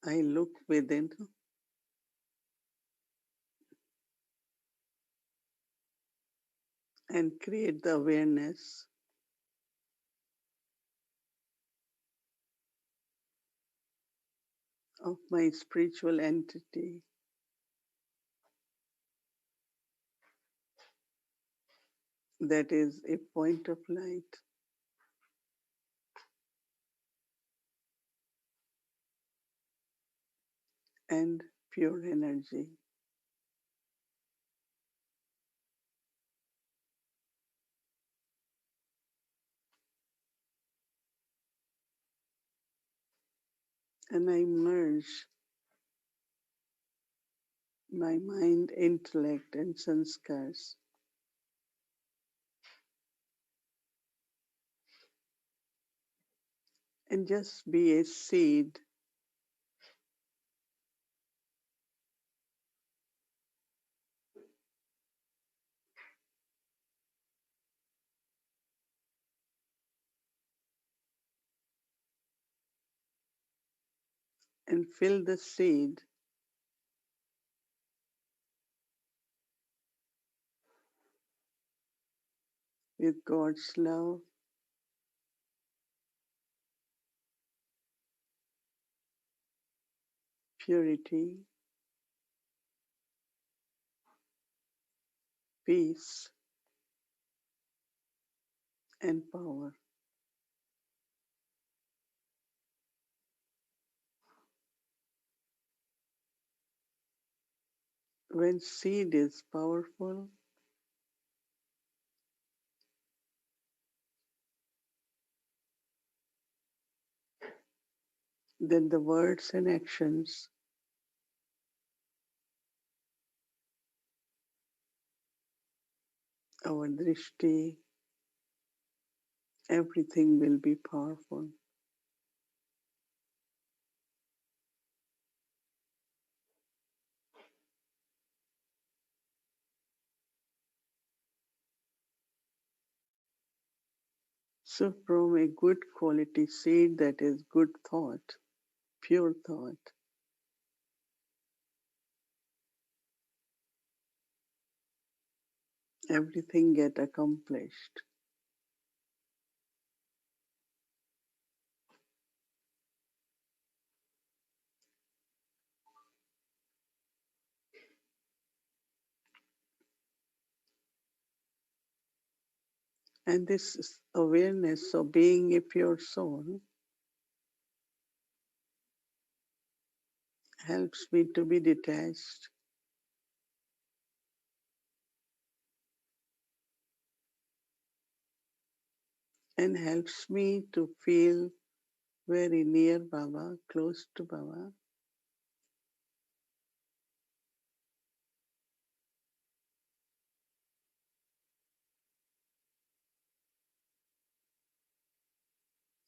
I look within and create the awareness of my spiritual entity that is a point of light and pure energy. And I merge my mind, intellect, and sanskars and just be a seed and fill the seed with God's love, purity, peace, and power. When seed is powerful, then the words and actions, our drishti, everything will be powerful. So from a good quality seed that is good thought, pure thought, everything get accomplished. And this awareness of being a pure soul helps me to be detached and helps me to feel very near Baba, close to Baba.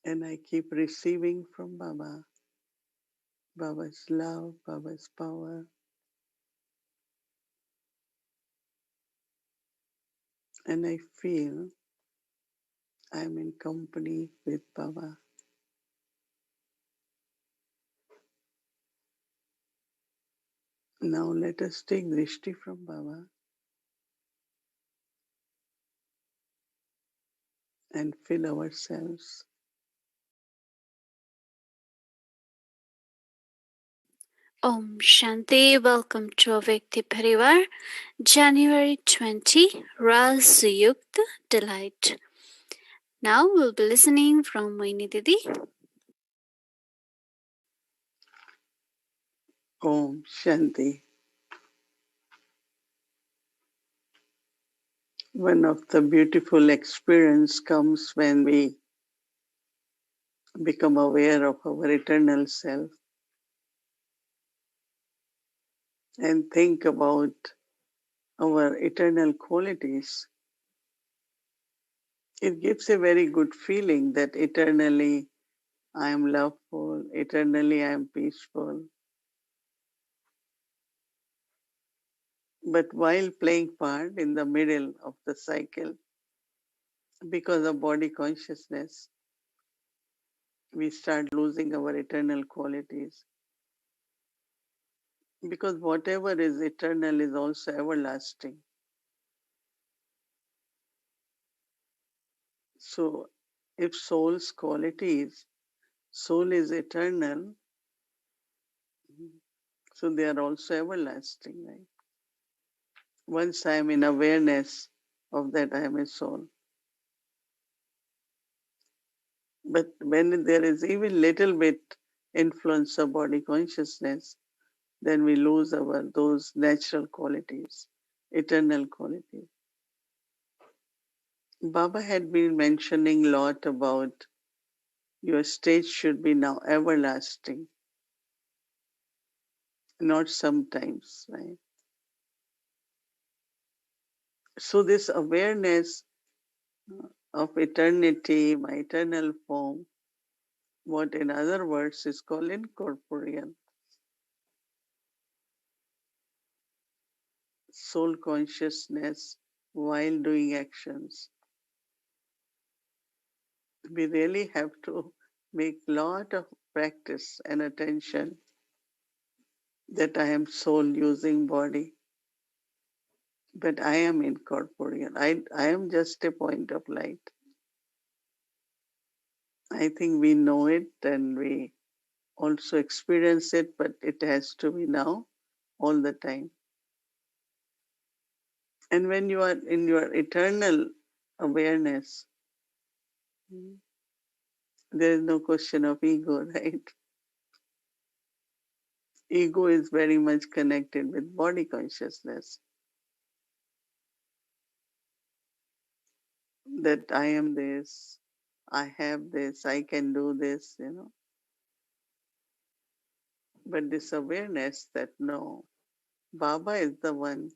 And I keep receiving from Baba, Baba's love, Baba's power. And I feel I'm in company with Baba. Now let us take drishti from Baba and fill ourselves. Om Shanti, welcome to Avyakti Parivar, January 20, Raazyukt, Delight. Now we'll be listening from Mohini Didi. Om Shanti. One of the beautiful experience comes when we become aware of our eternal self and think about our eternal qualities. It gives a very good feeling that eternally I am loveful, eternally I am peaceful. But while playing part in the middle of the cycle, because of body consciousness, we start losing our eternal qualities. Because whatever is eternal is also everlasting. So if soul's qualities, soul is eternal, so they are also everlasting, right? Once I am in awareness of that I am a soul. But when there is even little bit influence of body consciousness, then we lose our those natural qualities, eternal qualities. Baba had been mentioning a lot about your state should be now everlasting, not sometimes, right? So this awareness of eternity, my eternal form, what in other words is called incorporeal, soul consciousness while doing actions. We really have to make lot of practice and attention that I am soul using body, but I am incorporeal. I am just a point of light. I think we know it and we also experience it, but it has to be now all the time. And when you are in your eternal awareness, there is no question of ego, right? Ego is very much connected with body consciousness. That I am this, I have this, I can do this. But this awareness that no, Baba is the one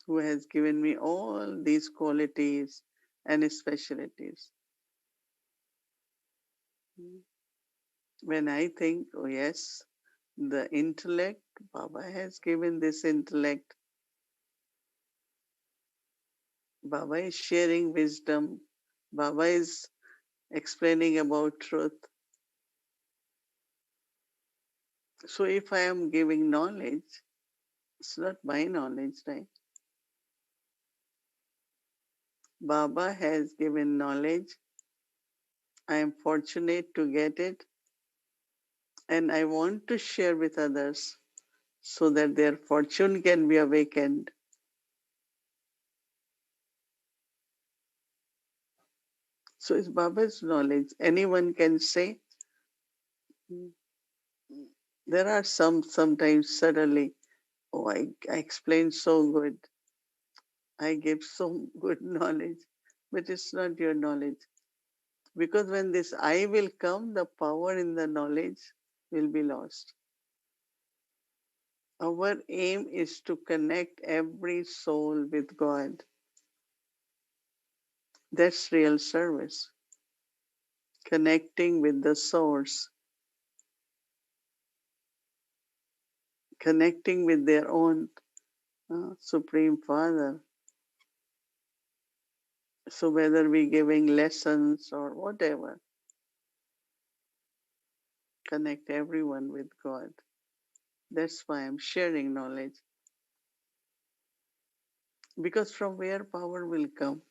who has given me all these qualities and specialties. When I think, oh yes, the intellect, Baba has given this intellect. Baba is sharing wisdom. Baba is explaining about truth. So if I am giving knowledge, it's not my knowledge, right? Baba has given knowledge. I am fortunate to get it, and I want to share with others so that their fortune can be awakened. So it's Baba's knowledge. Anyone can say. There are sometimes suddenly, oh, I explained so good. I gave so good knowledge, but it's not your knowledge. Because when this I will come, the power in the knowledge will be lost. Our aim is to connect every soul with God. That's real service. Connecting with the source, connecting with their own Supreme Father. So whether we giving lessons or whatever, connect everyone with God. That's why I'm sharing knowledge. Because from where power will come?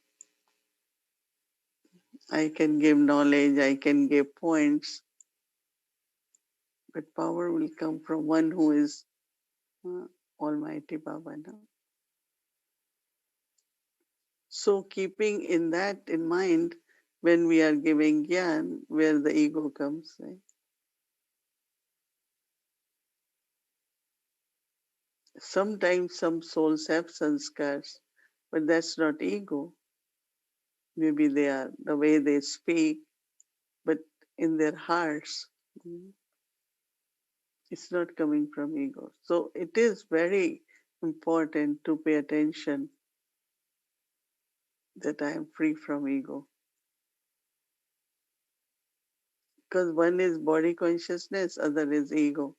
I can give knowledge, I can give points, but power will come from one who is uh, Almighty Baba now. So keeping in that in mind, when we are giving gyan, where the ego comes, right? Sometimes some souls have sanskars, but that's not ego. Maybe they are the way they speak, but in their hearts, it's not coming from ego. So it is very important to pay attention that I am free from ego. Because one is body consciousness, other is ego.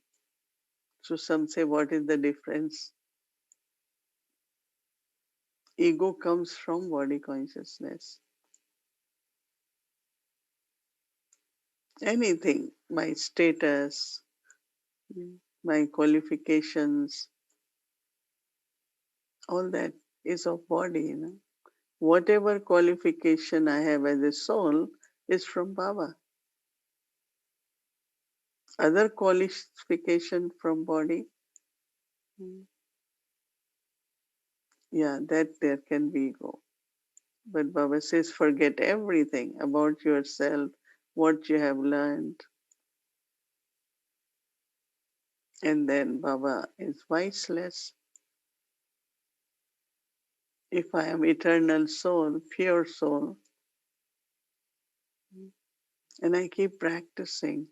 So some say, what is the difference? Ego comes from body consciousness. Anything, my status, my qualifications, all that is of body. Whatever qualification I have as a soul is from Baba. Other qualification from body, yeah, that there can be ego. But Baba says, forget everything about yourself, what you have learned. And then Baba is voiceless. If I am eternal soul, pure soul, and I keep practicing,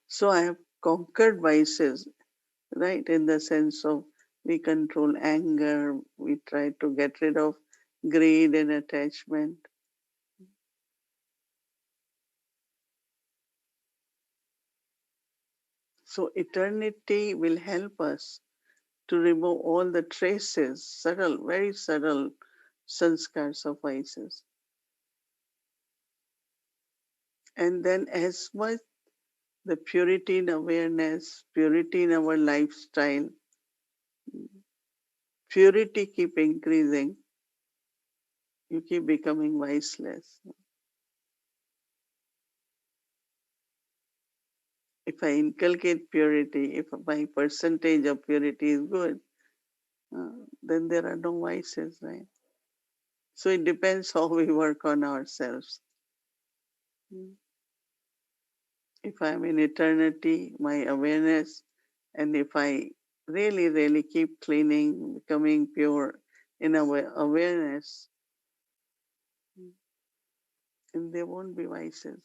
so I have conquered vices, right? In the sense of we control anger, we try to get rid of greed and attachment. So eternity will help us to remove all the traces, subtle, very subtle sanskars of vices. And then as much the purity in awareness, purity in our lifestyle, purity keep increasing, you keep becoming viceless. If I inculcate purity, if my percentage of purity is good, then there are no vices, right? So it depends how we work on ourselves. Mm. If I'm in eternity, my awareness, and if I really, really keep cleaning, becoming pure in our awareness, and there won't be vices.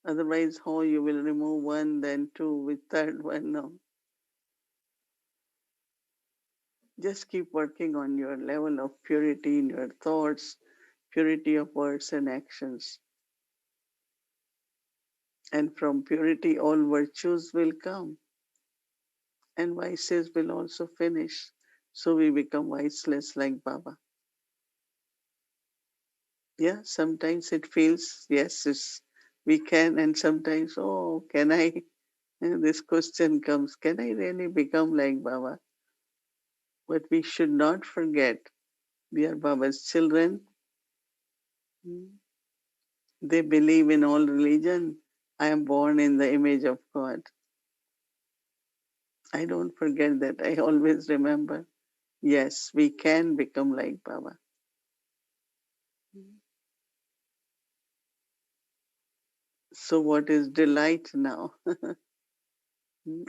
Otherwise, how you will remove one, then two, with third one? No. Just keep working on your level of purity in your thoughts, purity of words and actions. And from purity, all virtues will come, and vices will also finish. So we become viceless like Baba. Yeah, sometimes it feels, yes, we can, and sometimes, oh, can I? And this question comes, can I really become like Baba? But we should not forget, we are Baba's children. They believe in all religion. I am born in the image of God. I don't forget that. I always remember, yes, we can become like Baba. So, what is delight now?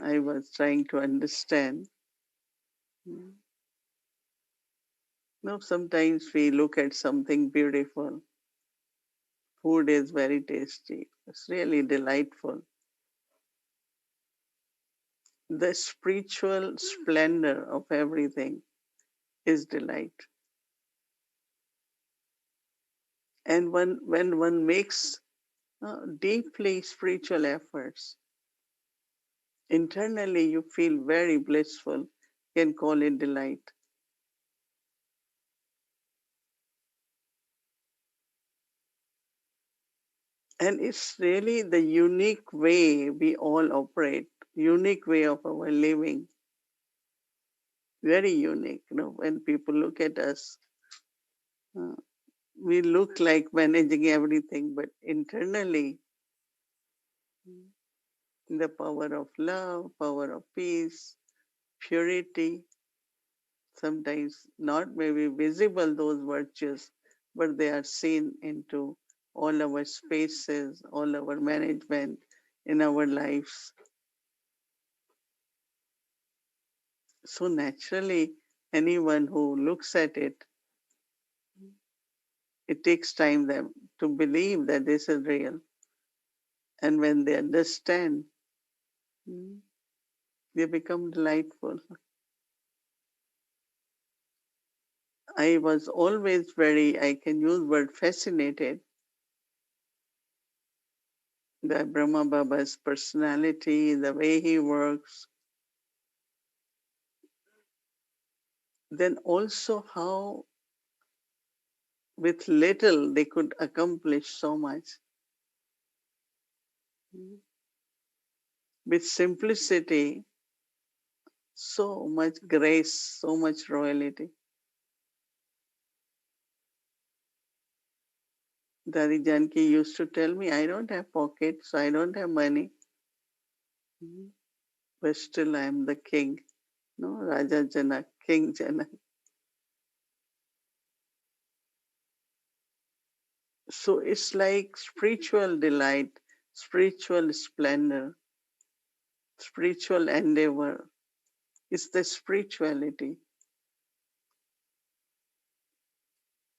I was trying to understand. No, sometimes we look at something beautiful. Food is very tasty. It's really delightful. The spiritual splendor of everything is delight. And when one makes deeply spiritual efforts, internally you feel very blissful, can call it delight. And it's really the unique way we all operate, unique way of our living, very unique. When people look at us, uh, we look like managing everything, but internally, the power of love, power of peace, purity, sometimes not maybe visible those virtues, but they are seen into all our spaces, all our management in our lives. So naturally, anyone who looks at it, it takes time them to believe that this is real. And when they understand, they become delightful. I was always very, I can use word fascinated by Brahma Baba's personality, the way he works, then also how with little they could accomplish so much. with simplicity, so much grace, so much royalty. Dari Janki used to tell me, I don't have pockets, so I don't have money. But still I am the king. No, Raja Janak, King Janak. So it's like spiritual delight, spiritual splendor, spiritual endeavor. It's the spirituality.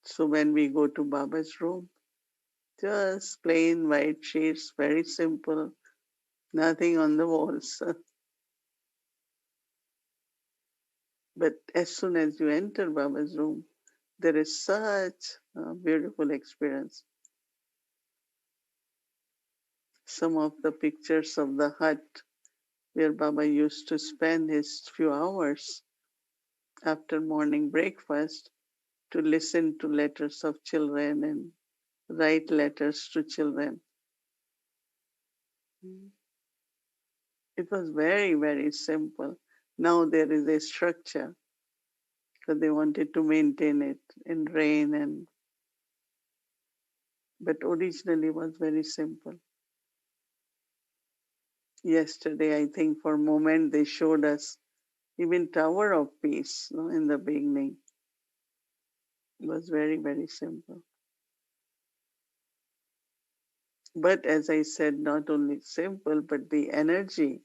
So when we go to Baba's room, just plain white sheets, very simple, nothing on the walls. But as soon as you enter Baba's room, there is such a beautiful experience. Some of the pictures of the hut where Baba used to spend his few hours after morning breakfast to listen to letters of children and write letters to children. It was very, very simple. Now there is a structure because they wanted to maintain it in rain and but originally was very simple. Yesterday, I think for a moment they showed us even Tower of Peace, no, in the beginning. It was very, very simple. But as I said, not only simple, but the energy,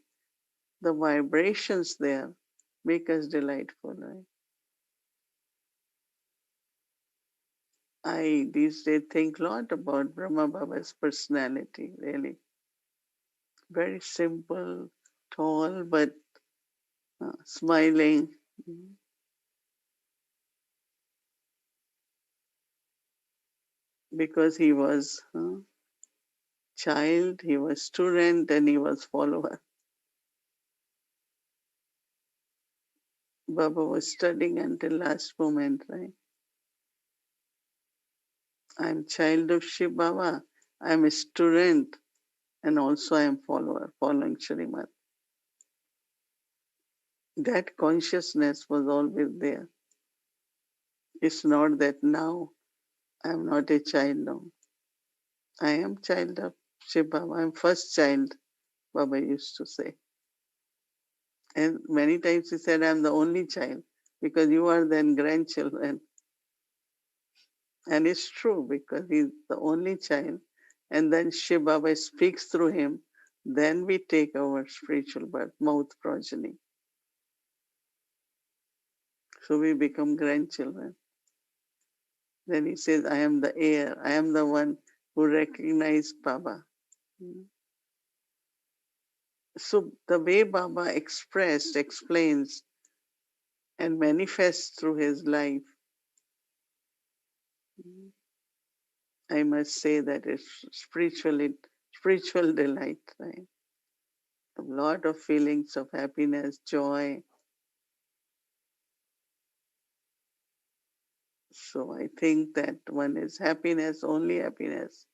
the vibrations there make us delightful. Right? I these days think a lot about Brahma Baba's personality, really. Very simple, tall, but smiling. Because he was child, he was student, and he was follower. Baba was studying until last moment, right? I'm child of Shiv Baba. I'm a student, and also I'm follower, following Shrimad. That consciousness was always there. It's not that now I'm not a child now. I am child of Shiv Baba. I'm first child, Baba used to say. And many times he said, I'm the only child because you are then grandchildren. And it's true because he's the only child. And then Shiv Baba speaks through him. Then we take our spiritual birth, mouth progeny. So we become grandchildren. Then he says, I am the heir. I am the one who recognized Baba. So the way Baba explains, and manifests through his life, I must say that it's spiritual delight, right? A lot of feelings of happiness, joy. So I think that one is happiness, only happiness.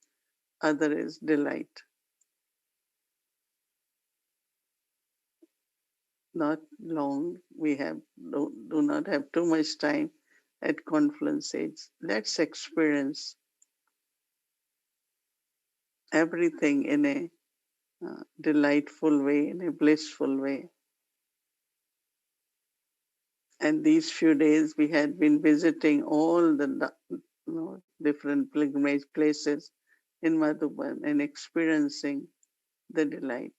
Other is delight. Not long. We do not have too much time at confluence age. Let's experience everything in a delightful way, in a blissful way. And these few days we had been visiting all the different pilgrimage places in Madhuban and experiencing the delight.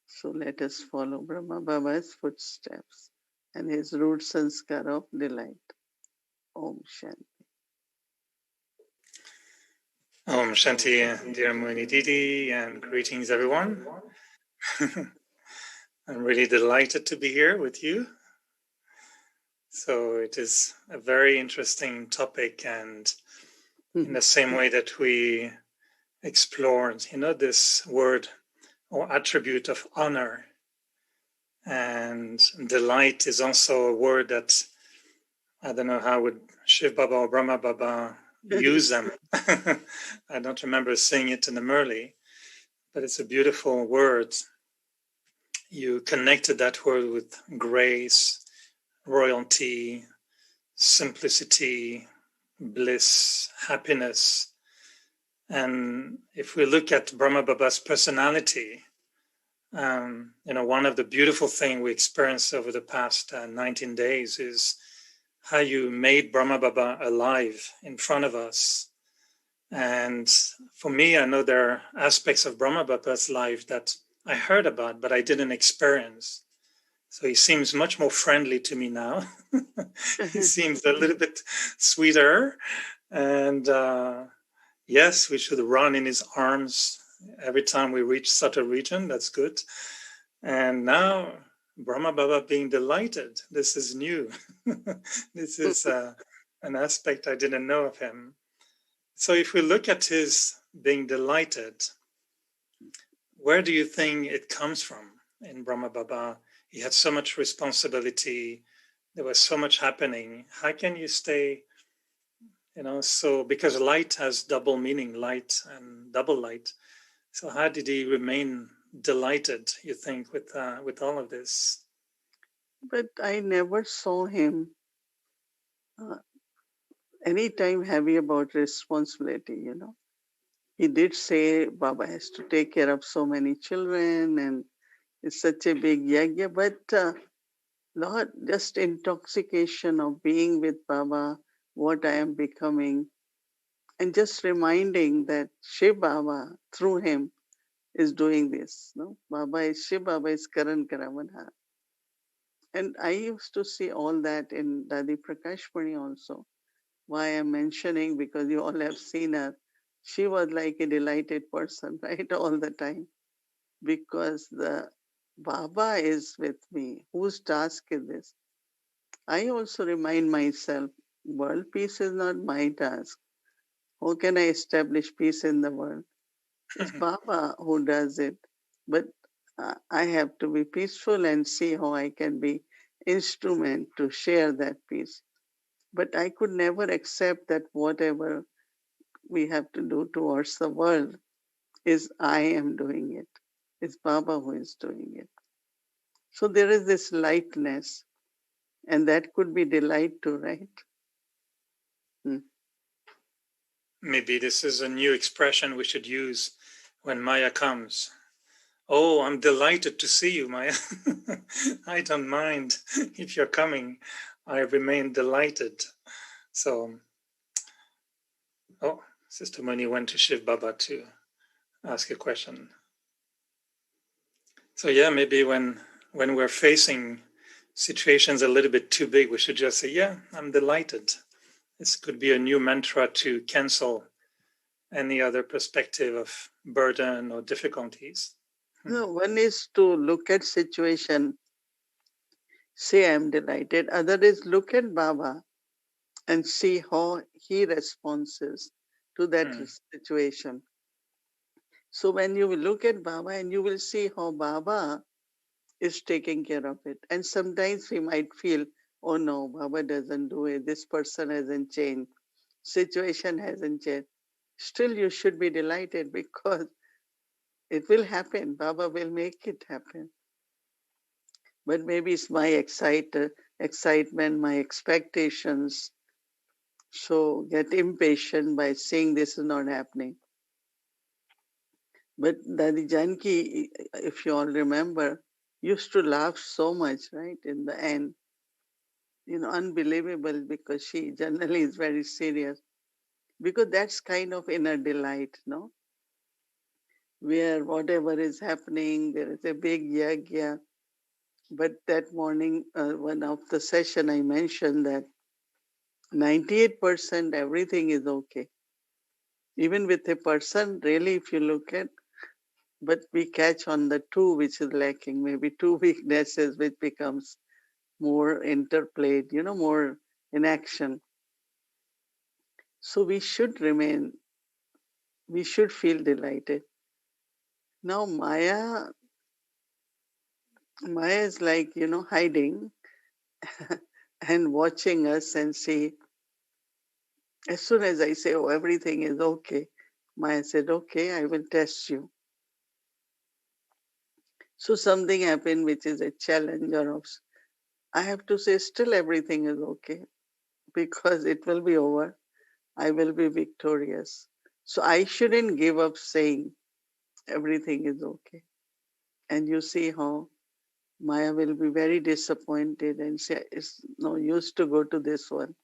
So let us follow Brahma Baba's footsteps and his root sanskar of delight. Om Shanti. Om Shanti, dear Mohini Didi, and greetings everyone. I'm really delighted to be here with you. So it is a very interesting topic, and in the same way that we explored, this word or attribute of honor, and delight is also a word that I don't know how would Shiv Baba or Brahma Baba use them. I don't remember seeing it in the Murli. but it's a beautiful word. You connected that word with grace, royalty, simplicity, bliss, happiness. And if we look at Brahma Baba's personality, one of the beautiful things we experienced over the past 19 days is how you made Brahma Baba alive in front of us. And for me, I know there are aspects of Brahma Baba's life that I heard about, but I didn't experience. So he seems much more friendly to me now. He seems a little bit sweeter. And yes, we should run in his arms every time we reach such a region. That's good. And now Brahma Baba being delighted. This is new. This is an aspect I didn't know of him. So if we look at his being delighted, where do you think it comes from in Brahma Baba? He had so much responsibility. There was so much happening. How can you stay, so because light has double meaning, light and double light. So how did he remain delighted, you think, with all of this? But I never saw him anytime heavy about responsibility. He did say Baba has to take care of so many children and it's such a big yagya, but Lord, just intoxication of being with Baba, what I am becoming, and just reminding that Shiv Baba through him is doing this. No, Baba is Shiv Baba is Karan Karavana. And I used to see all that in Dadi Prakashmani also. Why I'm mentioning, because you all have seen her. She was like a delighted person, right, all the time. Because the Baba is with me. Whose task is this? I also remind myself, world peace is not my task. How can I establish peace in the world? It's Baba who does it. But I have to be peaceful and see how I can be instrument to share that peace. But I could never accept that whatever we have to do towards the world is I am doing it. It's Baba who is doing it. So there is this lightness, and that could be delight too, right? Maybe this is a new expression we should use when Maya comes. Oh, I'm delighted to see you, Maya. I don't mind if you're coming. I remain delighted. So, Sister Muni went to Shiv Baba to ask a question. So yeah, maybe when we're facing situations a little bit too big, we should just say, yeah, I'm delighted. This could be a new mantra to cancel any other perspective of burden or difficulties. No, one is to look at situation, say I'm delighted. Other is look at Baba and see how he responds to that situation. So when you will look at Baba and you will see how Baba is taking care of it. And sometimes we might feel, oh no, Baba doesn't do it. This person hasn't changed. Situation hasn't changed. Still, you should be delighted because it will happen. Baba will make it happen. But maybe it's my excitement, my expectations. So get impatient by saying this is not happening. But Dadi Janki, if you all remember, used to laugh so much, right? In the end, unbelievable because she generally is very serious. Because that's kind of inner delight, no? Where whatever is happening, there is a big yagya. But that morning, one of the session I mentioned that 98% everything is okay. Even with a person, really, if you look at, but we catch on the two which is lacking, maybe two weaknesses which becomes more interplayed, more in action. So we should feel delighted. Now Maya is like, hiding and watching us and see, as soon as I say, oh, everything is okay, Maya said, okay, I will test you. So something happened which is a challenge I have to say still everything is okay because it will be over. I will be victorious. So I shouldn't give up saying everything is okay. And you see how Maya will be very disappointed and say it's no use to go to this one,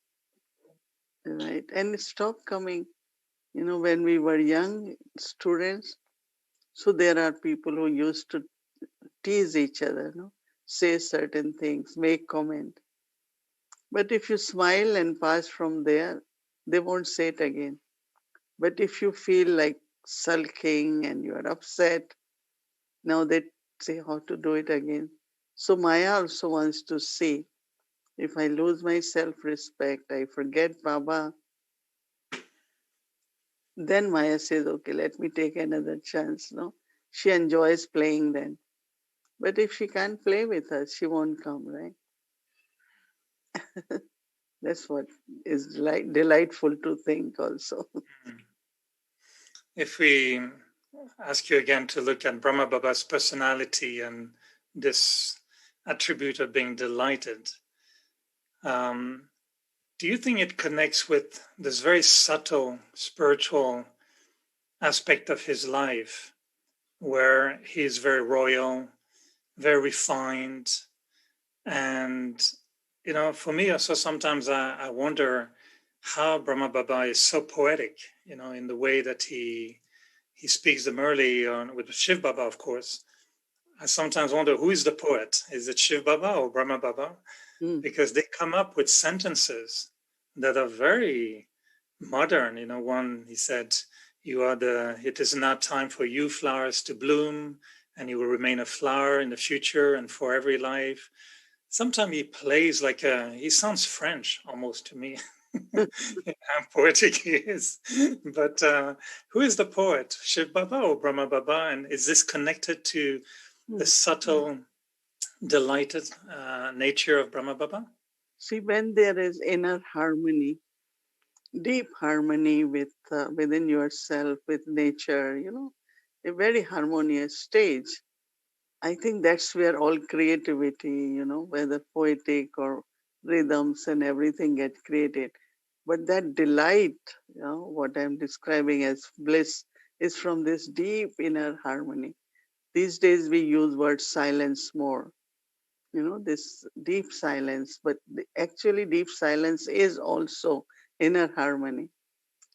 right? And stop coming. When we were young students, so there are people who used to tease each other, say certain things, make comment. But if you smile and pass from there, they won't say it again. But if you feel like sulking and you are upset, now they say how to do it again. So Maya also wants to see if I lose my self-respect, I forget Baba, then Maya says, okay, let me take another chance. No, she enjoys playing then. But if she can't play with us, she won't come, right? That's what is like delightful to think also. If we ask you again to look at Brahma Baba's personality and this attribute of being delighted, do you think it connects with this very subtle spiritual aspect of his life where he is very royal, very refined, and for me also sometimes I wonder how Brahma Baba is so poetic, in the way that he speaks them early on with Shiv Baba, of course. I sometimes wonder who is the poet? Is it Shiv Baba or Brahma Baba? Because they come up with sentences that are very modern. One, he said, it is not time for you flowers to bloom, and you will remain a flower in the future and for every life. Sometimes he plays he sounds French almost to me. How poetic he is. But who is the poet, Shiv Baba or Brahma Baba? And is this connected to the subtle, delighted nature of Brahma Baba? See, when there is inner harmony, deep harmony within yourself, with nature, a very harmonious stage. I think that's where all creativity, whether poetic or rhythms and everything get created. But that delight, what I'm describing as bliss, is from this deep inner harmony. These days we use word silence more, this deep silence, but actually deep silence is also inner harmony.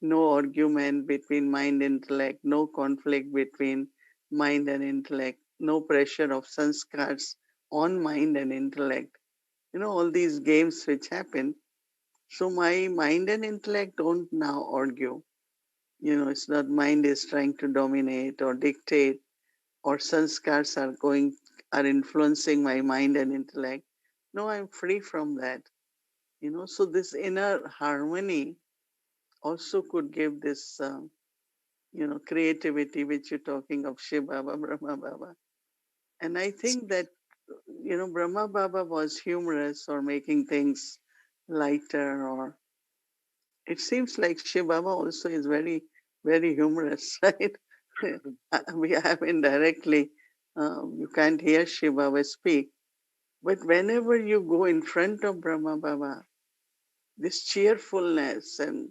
No argument between mind and intellect, no conflict between mind and intellect, no pressure of sanskars on mind and intellect. All these games which happen. So my mind and intellect don't now argue. It's not mind is trying to dominate or dictate or sanskars are influencing my mind and intellect. No, I'm free from that. So this inner harmony also could give this creativity which you're talking of, Shiv Baba, Brahma Baba. And I think that, Brahma Baba was humorous or making things lighter, or it seems like Shiv Baba also is very, very humorous, right? We have indirectly, you can't hear Shiv Baba speak, but whenever you go in front of Brahma Baba, this cheerfulness and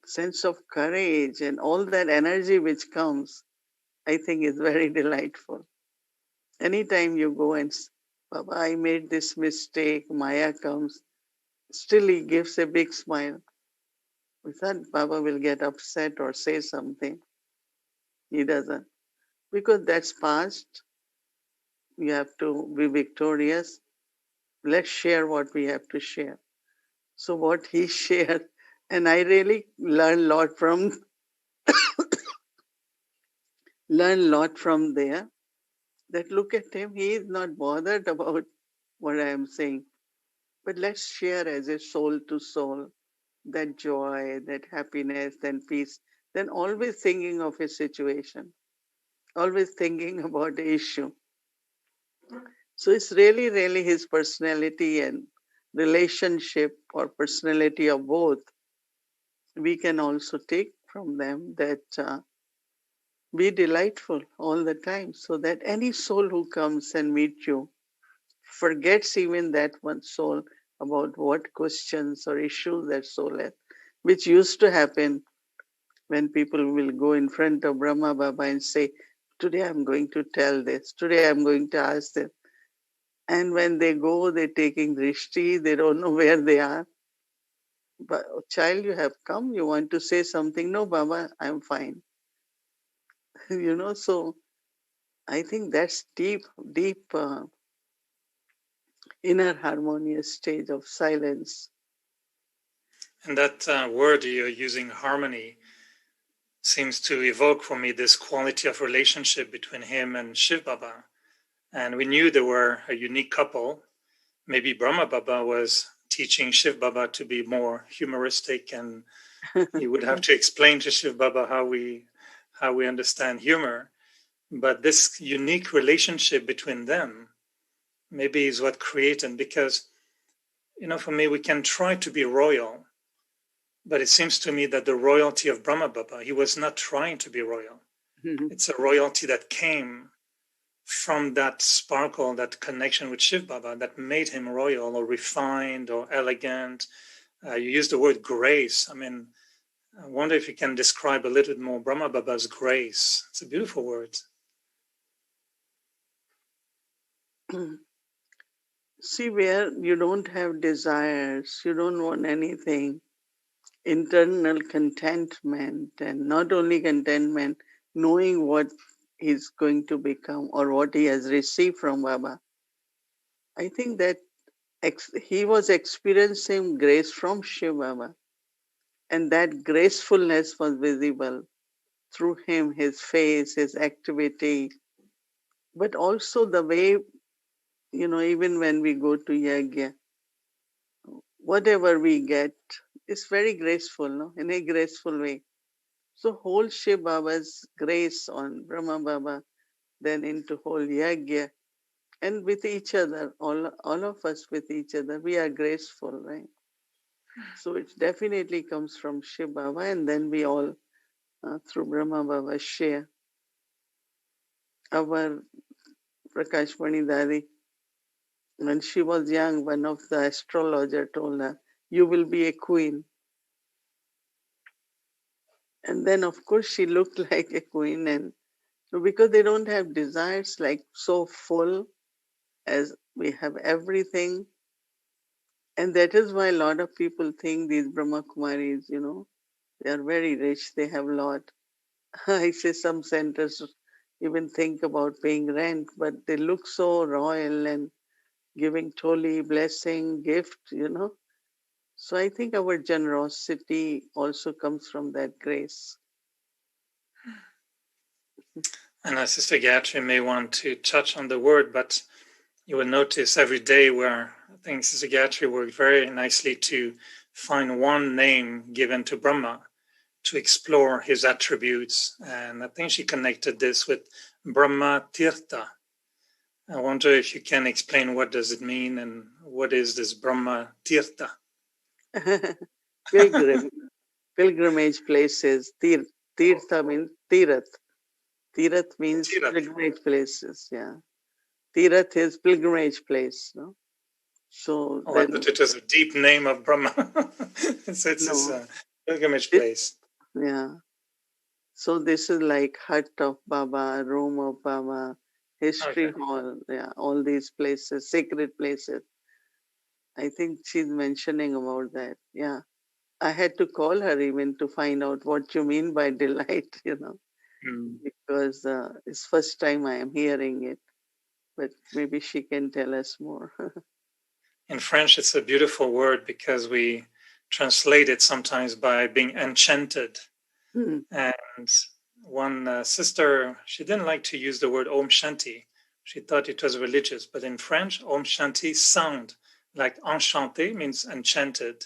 sense of courage and all that energy which comes, I think is very delightful. Anytime you go and, Baba, I made this mistake, Maya comes, still he gives a big smile. We thought Baba will get upset or say something. He doesn't. Because that's past. We have to be victorious. Let's share what we have to share. So what he shared, and I really learn lot from there. That look at him, he is not bothered about what I am saying. But let's share as a soul to soul that joy, that happiness, and peace. Then always thinking of a situation, always thinking about the issue. So it's really, really his personality and relationship or personality of both. We can also take from them that Be delightful all the time so that any soul who comes and meets you forgets even that one soul about what questions or issues that soul has, which used to happen when people will go in front of Brahma Baba and say, today I'm going to tell this, today I'm going to ask this. And when they go, they're taking drishti, they don't know where they are. But child, you have come, you want to say something? No, Baba, I'm fine. So I think that's deep, deep inner harmonious stage of silence. And that word you're using, harmony, seems to evoke for me this quality of relationship between him and Shiv Baba. And we knew they were a unique couple. Maybe Brahma Baba was teaching Shiv Baba to be more humoristic, and he would have to explain to Shiv Baba how we understand humor. But this unique relationship between them maybe is what created, because, for me, we can try to be royal, but it seems to me that the royalty of Brahma Baba, he was not trying to be royal. It's a royalty that came from that sparkle, that connection with Shiv Baba, that made him royal or refined or elegant. You used the word grace. I mean, I wonder if you can describe a little bit more Brahma Baba's grace. It's a beautiful word. See, where you don't have desires, you don't want anything, internal contentment, and not only contentment, knowing what he's going to become or what he has received from Baba. I think that he was experiencing grace from Shiv Baba, and that gracefulness was visible through him, his face, his activity, but also the way, even when we go to Yagya, whatever we get is very graceful, no? In a graceful way. So whole Shiv Baba's grace on Brahma Baba, then into whole Yagya, and with each other, all of us with each other, we are graceful, right? So it definitely comes from Shiv Baba, and then we all, through Brahma Baba, share. Our Prakash Dadi, when she was young, one of the astrologer told her, you will be a queen. And then, of course, she looked like a queen, and because they don't have desires like so full as we have everything. And that is why a lot of people think these Brahma Kumaris, they are very rich, they have a lot. I say some centers even think about paying rent, but they look so royal and giving totally blessing, gift. So I think our generosity also comes from that grace. And Sister Gayatri may want to touch on the word, but you will notice every day where I think Sister Gayatri worked very nicely to find one name given to Brahma to explore his attributes. And I think she connected this with Brahma Tirtha. I wonder if you can explain what does it mean and what is this Brahma Tirtha? Pilgrimage places. Tirtha means Tirath. Tirath means pilgrimage places. Yeah. Tirath is pilgrimage place. No? So I then, thought it was a deep name of Brahma. So it's no, a pilgrimage place. Yeah. So this is like hut of Baba, room of Baba, history hall. Yeah, all these places, sacred places. I think she's mentioning about that. Yeah. I had to call her even to find out what you mean by delight, because it's first time I am hearing it, but maybe she can tell us more. In French, it's a beautiful word because we translate it sometimes by being enchanted. And one sister, she didn't like to use the word Om Shanti. She thought it was religious, but in French, Om Shanti sound like enchanté means enchanted.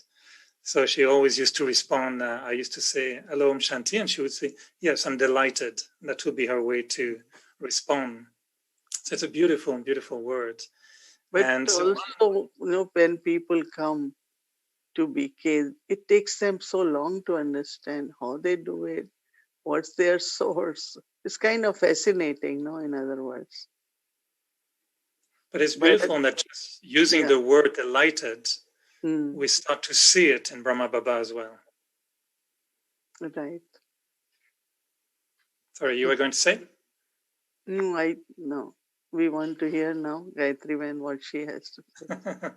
So she always used to respond. I used to say, hello, Om Shanti. And she would say, yes, I'm delighted. That would be her way to respond. So it's a beautiful, beautiful word. But And also, when people come to BK, it takes them so long to understand how they do it, What's their source? It's kind of fascinating, no? In other words. But it's But beautiful that just using yeah. the word delighted, Mm, we start to see it in Brahma Baba as well. right. Sorry, you were going to say? No. We want to hear now, Gayatri, when what she has to say.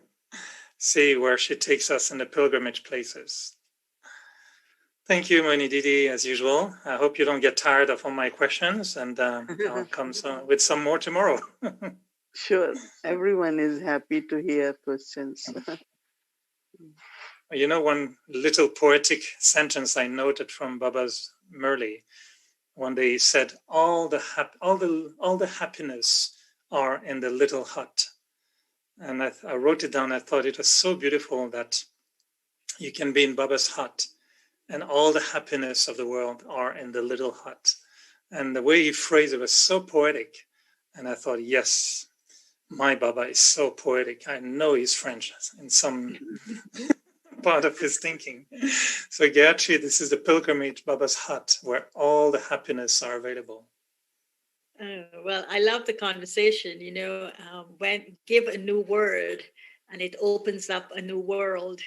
See where she takes us in the pilgrimage places. Thank you, Mohini Didi, as usual. I hope you don't get tired of all my questions, and I'll come with some more tomorrow. Sure. Everyone is happy to hear questions. You know, one little poetic sentence I noted from Baba's Murli, when they said, all the happiness are in the little hut. And I wrote it down. I thought it was so beautiful that you can be in Baba's hut and all the happiness of the world are in the little hut. And the way he phrased it was so poetic. And I thought, yes, my Baba is so poetic. I know he's French in some part of his thinking. So Gayatri, this is the pilgrimage Baba's hut where all the happiness are available. Well, I love the conversation. When give a new word and it opens up a new world.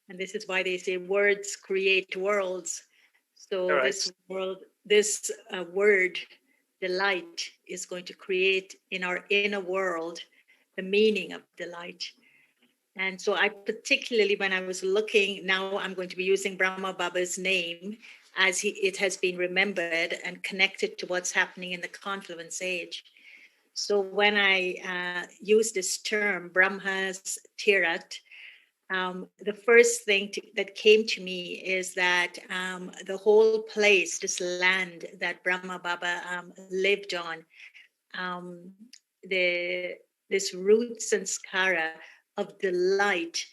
And this is why they say words create worlds. So Right. this word, delight, is going to create in our inner world the meaning of delight. And so I particularly, when I was looking, now I'm going to be using Brahma Baba's name as it has been remembered and connected to what's happening in the confluence age. So when I use this term, Brahma's Tirat, the first thing that came to me is that the whole place, this land that Brahma Baba lived on, um, this root sanskara of delight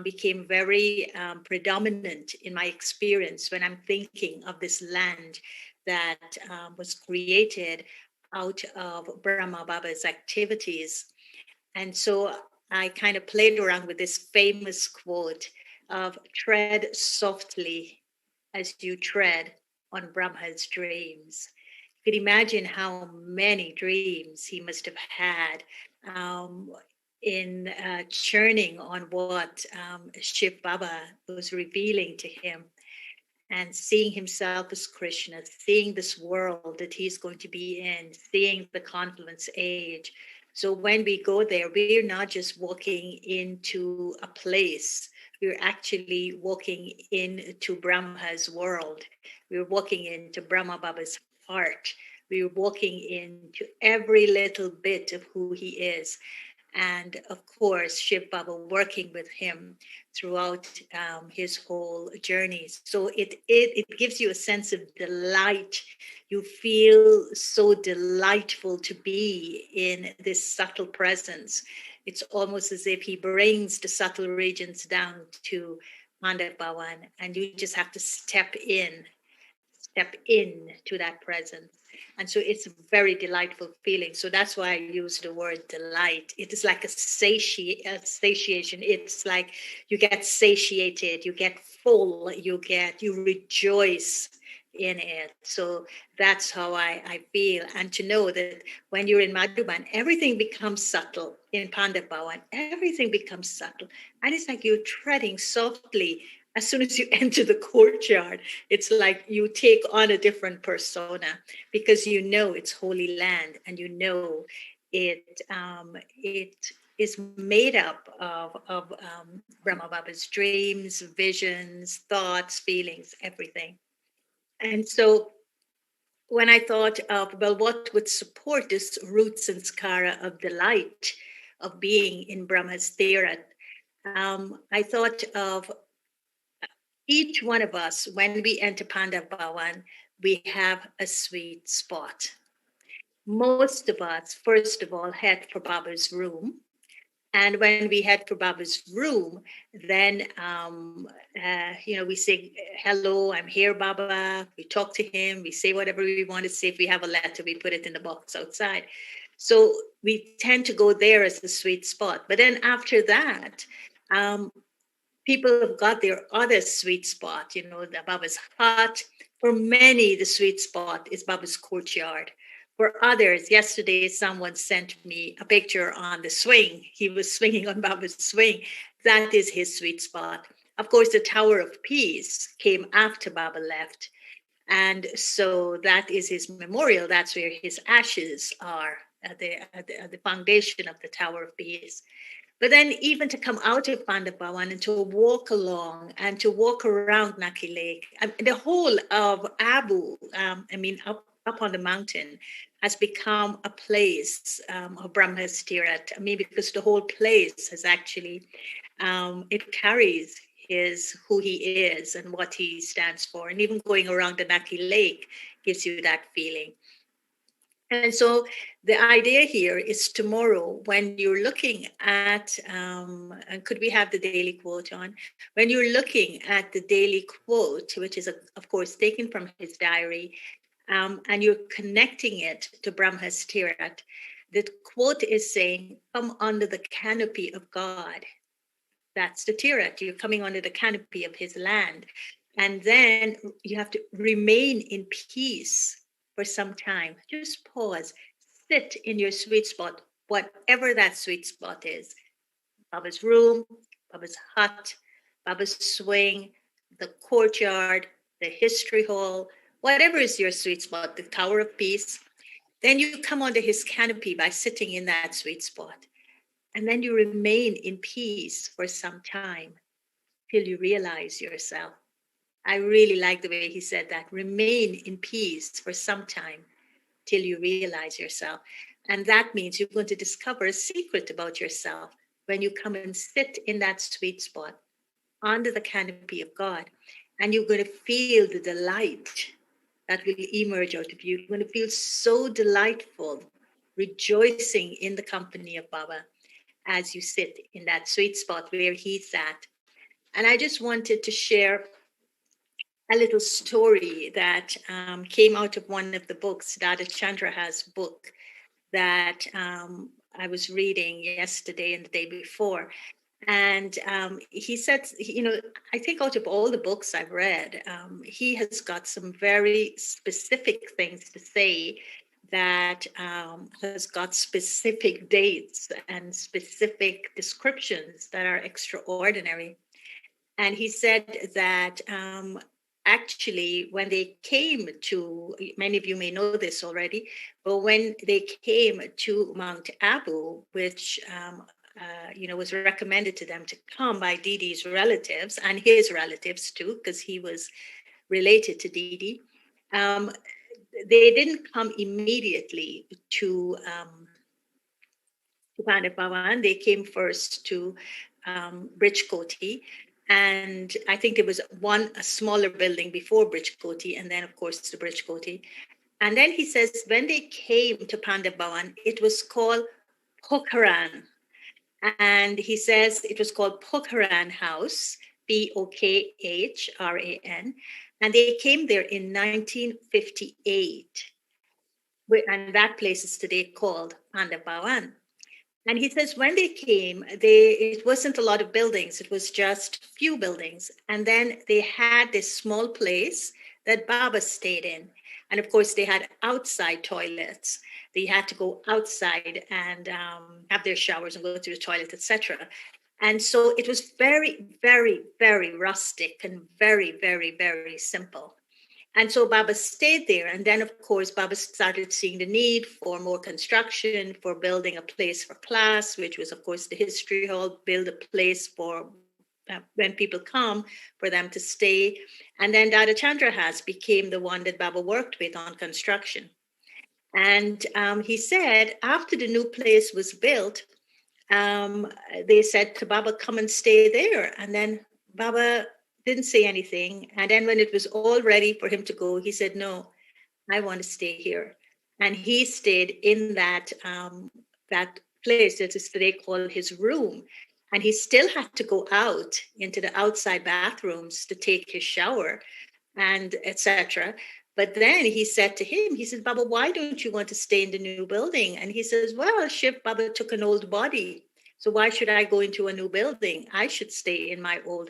became very predominant in my experience when I'm thinking of this land that was created out of Brahma Baba's activities. And so I kind of played around with this famous quote of tread softly as you tread on Brahma's dreams. You could imagine how many dreams he must have had in churning on what Shiv Baba was revealing to him, and seeing himself as Krishna, seeing this world that he's going to be in, seeing the confluence age. So when we go there, we're not just walking into a place, we're actually walking into Brahma's world. We're walking into Brahma Baba's heart. We're walking into every little bit of who he is. And of course, Shiv Baba working with him throughout his whole journey. So it gives you a sense of delight. You feel so delightful to be in this subtle presence. It's almost as if he brings the subtle regions down to Mandap Bhawan, and you just have to step in to that presence. And so it's a very delightful feeling. So that's why I use the word delight. It is like a satiation. It's like you get satiated, you get full, you rejoice in it. So that's how I feel. And to know that when you're in Madhuban, everything becomes subtle. In Pandavavan, everything becomes subtle. And it's like you're treading softly. As soon as you enter the courtyard, it's like you take on a different persona, because you know it's holy land, and you know it is made up of Brahma Baba's dreams, visions, thoughts, feelings, everything. And so when I thought of, well, what would support this root sanskara of delight of being in Brahma's Thirat, I thought of each one of us, when we enter Pandav Bhawan, we have a sweet spot. Most of us, first of all, head for Baba's room. And when we head for Baba's room, then, we say, hello, I'm here, Baba. We talk to him. We say whatever we want to say. If we have a letter, we put it in the box outside. So we tend to go there as the sweet spot. But then after that, people have got their other sweet spot, the Baba's hut, For many, the sweet spot is Baba's courtyard. For others, yesterday someone sent me a picture on the swing. He was swinging on Baba's swing. That is his sweet spot. Of course, the Tower of Peace came after Baba left. And so that is his memorial. That's where his ashes are, at the foundation of the Tower of Peace. But then even to come out of Pandapawan and to walk along and to walk around Naki Lake, the whole of Abu, up on the mountain, has become a place of Brahma's Tirat. I mean, because the whole place has actually, it carries who he is and what he stands for. And even going around the Naki Lake gives you that feeling. And so the idea here is tomorrow, when you're looking at, and could we have the daily quote on? When you're looking at the daily quote, which is, of course, taken from his diary, and you're connecting it to Brahma's Tirat, the quote is saying, come under the canopy of God. That's the Tirat. You're coming under the canopy of his land. And then you have to remain in peace for some time. Just pause, sit in your sweet spot, whatever that sweet spot is. Baba's room, Baba's hut, Baba's swing, the courtyard, the history hall, whatever is your sweet spot, the Tower of Peace. Then you come under his canopy by sitting in that sweet spot. And then you remain in peace for some time till you realize yourself. I really like the way he said that. Remain in peace for some time till you realize yourself. And that means you're going to discover a secret about yourself when you come and sit in that sweet spot under the canopy of God. And you're going to feel the delight that will emerge out of you. You're going to feel so delightful, rejoicing in the company of Baba as you sit in that sweet spot where he's at. And I just wanted to share a little story that came out of one of the books, Dada Chandraha's book, that I was reading yesterday and the day before. And he said, I think out of all the books I've read, he has got some very specific things to say that has got specific dates and specific descriptions that are extraordinary. And he said that actually, when they came to, many of you may know this already, but when they came to Mount Abu, which was recommended to them to come by Didi's relatives and his relatives too, because he was related to Didi. They didn't come immediately to Pandapawan. They came first to Bridge Koti. And I think there was a smaller building before Bridge Koti, and then, of course, the Bridge Koti. And then he says, when they came to Pandapawan, it was called Pokaran. And he says it was called Pokaran House, PokHran. And they came there in 1958. And that place is today called Pandapawan. And he says when they came, it wasn't a lot of buildings. It was just few buildings. And then they had this small place that Baba stayed in. And of course, they had outside toilets. They had to go outside and have their showers and go to the toilet, etc. And so it was very, very, very rustic and very, very, very simple. And so Baba stayed there. And then, of course, Baba started seeing the need for more construction, for building a place for class, which was, of course, the history hall, build a place for when people come, for them to stay. And then Dada Chandrahas became the one that Baba worked with on construction. And he said, after the new place was built, they said to Baba, come and stay there. And then Baba didn't say anything. And then when it was all ready for him to go, he said, no, I want to stay here. And he stayed in that place that is today called his room. And he still had to go out into the outside bathrooms to take his shower and etc. But then he said to him, he said, Baba, why don't you want to stay in the new building? And he says, well, Shiv Baba took an old body. So why should I go into a new building? I should stay in my old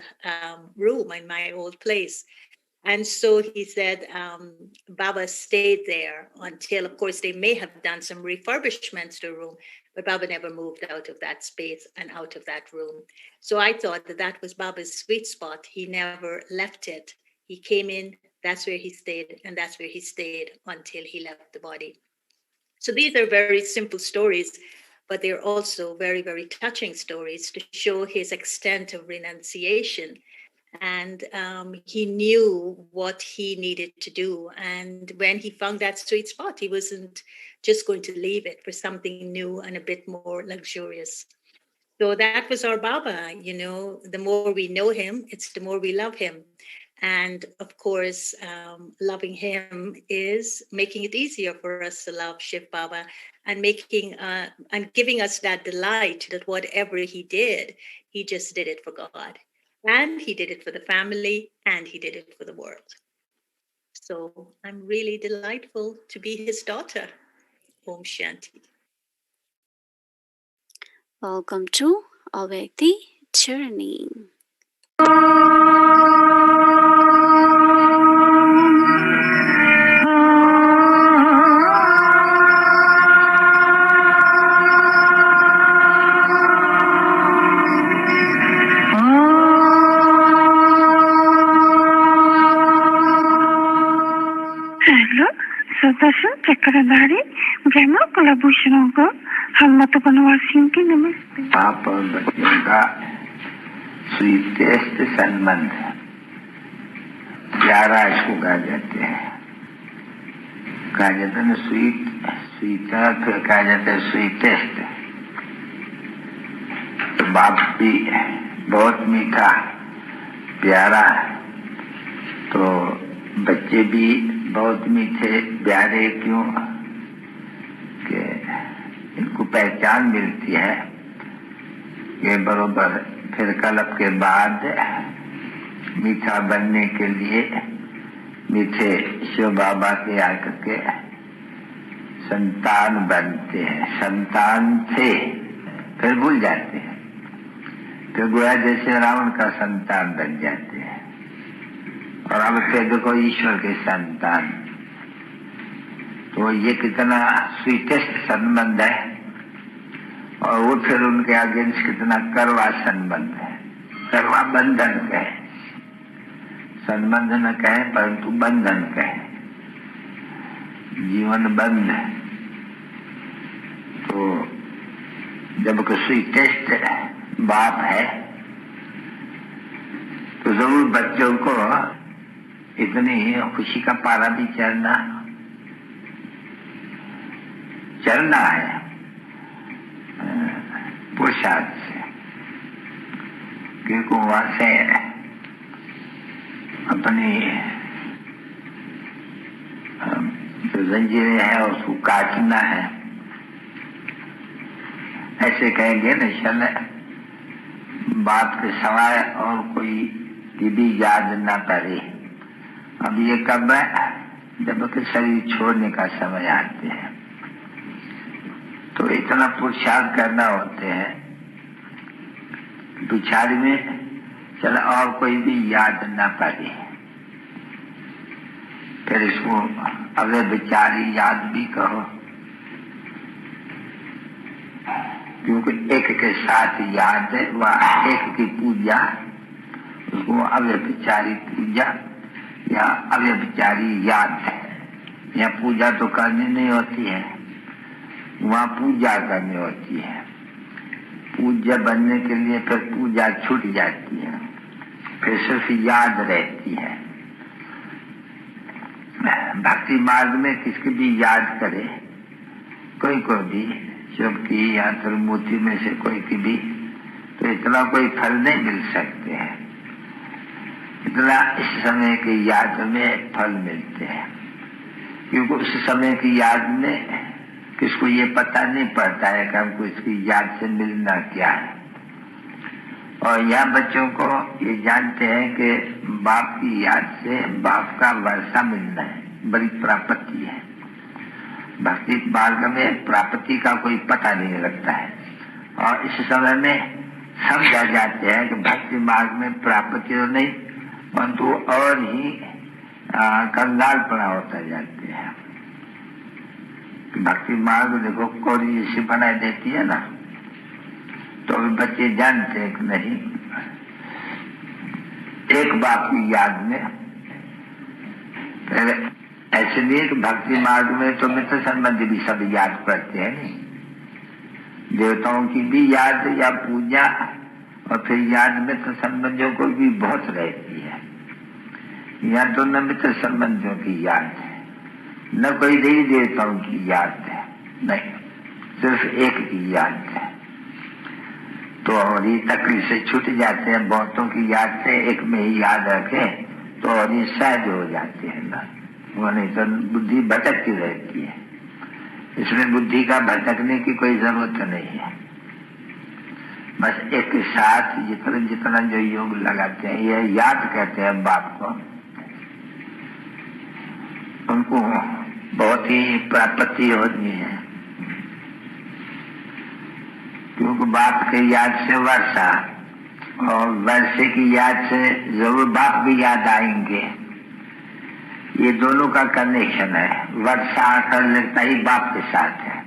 room, in my old place. And so he said Baba stayed there until, of course, they may have done some refurbishments to the room, but Baba never moved out of that space and out of that room. So I thought that that was Baba's sweet spot. He never left it. He came in, that's where he stayed, and that's where he stayed until he left the body. So these are very simple stories, but they're also very, very touching stories to show his extent of renunciation. And he knew what he needed to do. And when he found that sweet spot, he wasn't just going to leave it for something new and a bit more luxurious. So that was our Baba. The more we know him, it's the more we love him. And of course, loving him is making it easier for us to love Shiv Baba and and giving us that delight that whatever he did, he just did it for God. And he did it for the family, and he did it for the world. So I'm really delightful to be his daughter. Om Shanti. Welcome to Avyakti Journey. सदस्य चक्रधारी ब्रह्म कुलभूषणों को हम मत वनवासियों की नमस्ते। आप और बच्चों का स्वीटेस्ट संबंध प्यारा इसको कहा जाते हैं। कहा जाता है स्वीटर, फिर कहा जाता है स्वीटेस्ट। तो बाप भी बहुत मीठा प्यारा, तो बच्चे भी बहुत मीठे प्यारे। क्यों कि इनको पहचान मिलती है ये बरोबर फिर कल्प के बाद मीठा बनने के लिए मीठे शिव बाबा के आकर के संतान बनते हैं। संतान थे फिर भूल जाते हैं, फिर गोया जैसे रावण का संतान बन जाते हैं। और अब फिर देखो ईश्वर के संतान, तो ये कितना स्वीटेस्ट संबंध है। और वो फिर उनके अगेंस्ट कितना करवा संबंध है, करवा बंधन कहे, संबंध न कहे परंतु बंधन कहे, जीवन बंध। तो जब कोई स्वीटेस्ट बाप है तो जरूर बच्चों को इतनी खुशी का पारा भी चढ़ना है पुरुषार्थ से, क्योंकि वहां से अपनी जो जंजीरें हैं उसको काटना है। ऐसे कहेंगे न चल बात के सवाए और कोई भी याद ना करे। अब ये कब है? जब कि शरीर छोड़ने का समय आते हैं तो इतना पुरुषार्थ करना होते हैं पिछाड़ी में चल और कोई भी याद ना पाए। फिर इसको अगर बेचारी याद भी कहो, क्योंकि एक के साथ याद है वह एक की पूजा, उसको अव्यभिचारी पूजा या अव्यभिचारी याद है। या पूजा तो करनी नहीं होती है, वहाँ पूजा करनी होती है। पूज्य बनने के लिए फिर पूजा छूट जाती है, फिर सिर्फ याद रहती है। भक्ति मार्ग में किसकी भी याद करे, कोई को भी शिव की या त्रिमूर्ति में से कोई की भी, तो इतना कोई फल नहीं मिल सकते हैं, इतना इस समय की याद में फल मिलते हैं। क्योंकि उस समय की याद में किसको ये पता नहीं पड़ता है कि हमको इसकी याद से मिलना क्या है। और यहाँ बच्चों को ये जानते हैं कि बाप की याद से बाप का वर्षा मिलना है, बड़ी प्राप्ति है। भक्ति मार्ग में प्राप्ति का कोई पता नहीं लगता है। और इस समय में समझा जाते हैं कि भक्ति मार्ग में प्राप्ति तो नहीं परंतु और ही कंगालपना होता जाते हैं। भक्ति मार्ग देखो कौड़ी जैसी बनाई देती है ना, तो अभी बच्चे जानते हैं कि नहीं, एक बाप की याद में ऐसे नहीं कि भक्ति मार्ग में तो मित्र संबंधी भी सब याद करते हैं, नहीं, देवताओं की भी याद या पूजा, और फिर याद मित्र संबंधियों को भी बहुत रहती है। यहाँ तो न मित्र संबंधियों की याद है, न कोई देवी देवताओं की याद है, नहीं, सिर्फ एक की याद है। तो और ये तकलीफ से छूट जाते हैं, बहुतों की याद से एक में ही याद रखे तो और ये सहज हो जाते हैं ना, वो नहीं तो बुद्धि भटकती रहती है। इसमें बुद्धि का भटकने की कोई जरूरत नहीं है। बस एक साथ जितना जितना जो योग लगाते हैं, ये याद कहते हैं बाप को, उनको बहुत ही प्राप्ति होती है। क्योंकि बाप की याद से वर्षा, और वर्षे की याद से जरूर बाप भी याद आएंगे। ये दोनों का कनेक्शन है। वर्षा आकर लगता ही बाप के साथ है,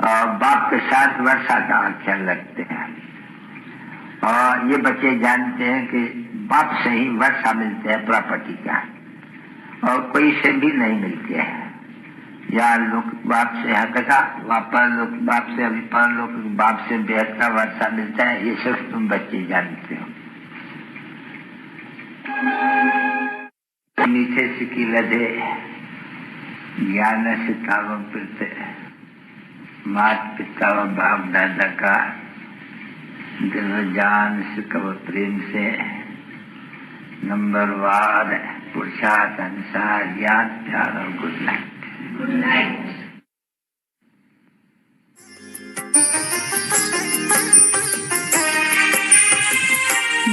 और बाप के साथ वर्षा का आख्यान लगते हैं। और ये बच्चे जानते हैं कि बाप से ही वर्षा मिलते हैं प्रॉपर्टी का, और कोई से भी नहीं मिलते हैं। या लोक बाप से हटका, वापर लोक बाप से, अभी पर लोक बाप से बेहद का वर्षा मिलता है। ये सिर्फ तुम बच्चे जानते हो। मीठे सिकी लदे ज्ञान सिखाव पिते, मात पिता व बाप दादा का दिल जान सिकव प्रेम से, नंबर वार पुरुषार्थ अनुसार ज्ञान प्यार और good night. Good night.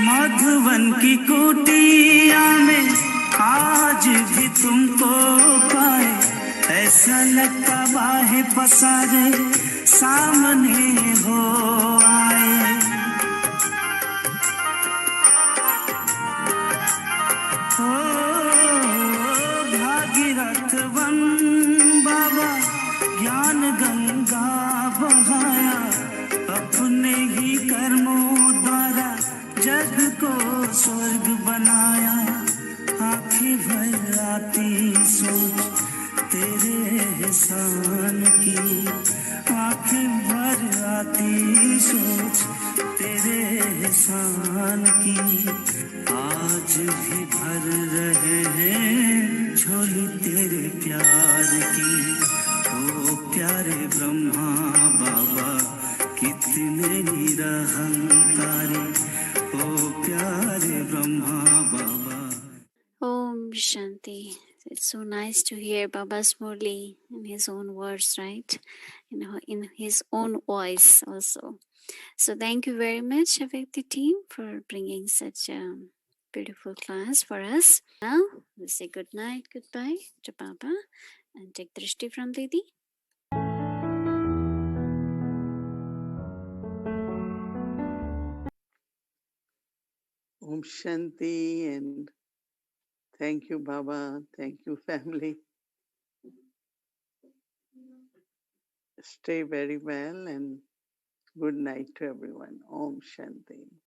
Madhuban की कुटिया में आज भी तुमको पाए, ऐसा लगता बाहे पसारे सामने हो आए। हो भागीरथ वन बाबा ज्ञान गंगा बहाया, अपने ही कर्मों द्वारा जग को स्वर्ग बनाया। आंखें भर आती सोच तेरे एहसान की, आंखें भर आती सोच तेरे एहसान की। आज भी भर रहे हैं झोली तेरे प्यार की। ओ प्यारे ब्रह्मा बाबा कितने निरहंकारी, ओ प्यारे ब्रह्मा बाबा। Om Shanti. It's so nice to hear Baba's Murli in his own words, right? In his own voice also. So thank you very much, Avyakti team, for bringing such a beautiful class for us. Now we say good night, goodbye to Baba, and take drishti from Didi. Om Shanti, and thank you, Baba. Thank you, family. Stay very well, and good night to everyone. Om Shanti.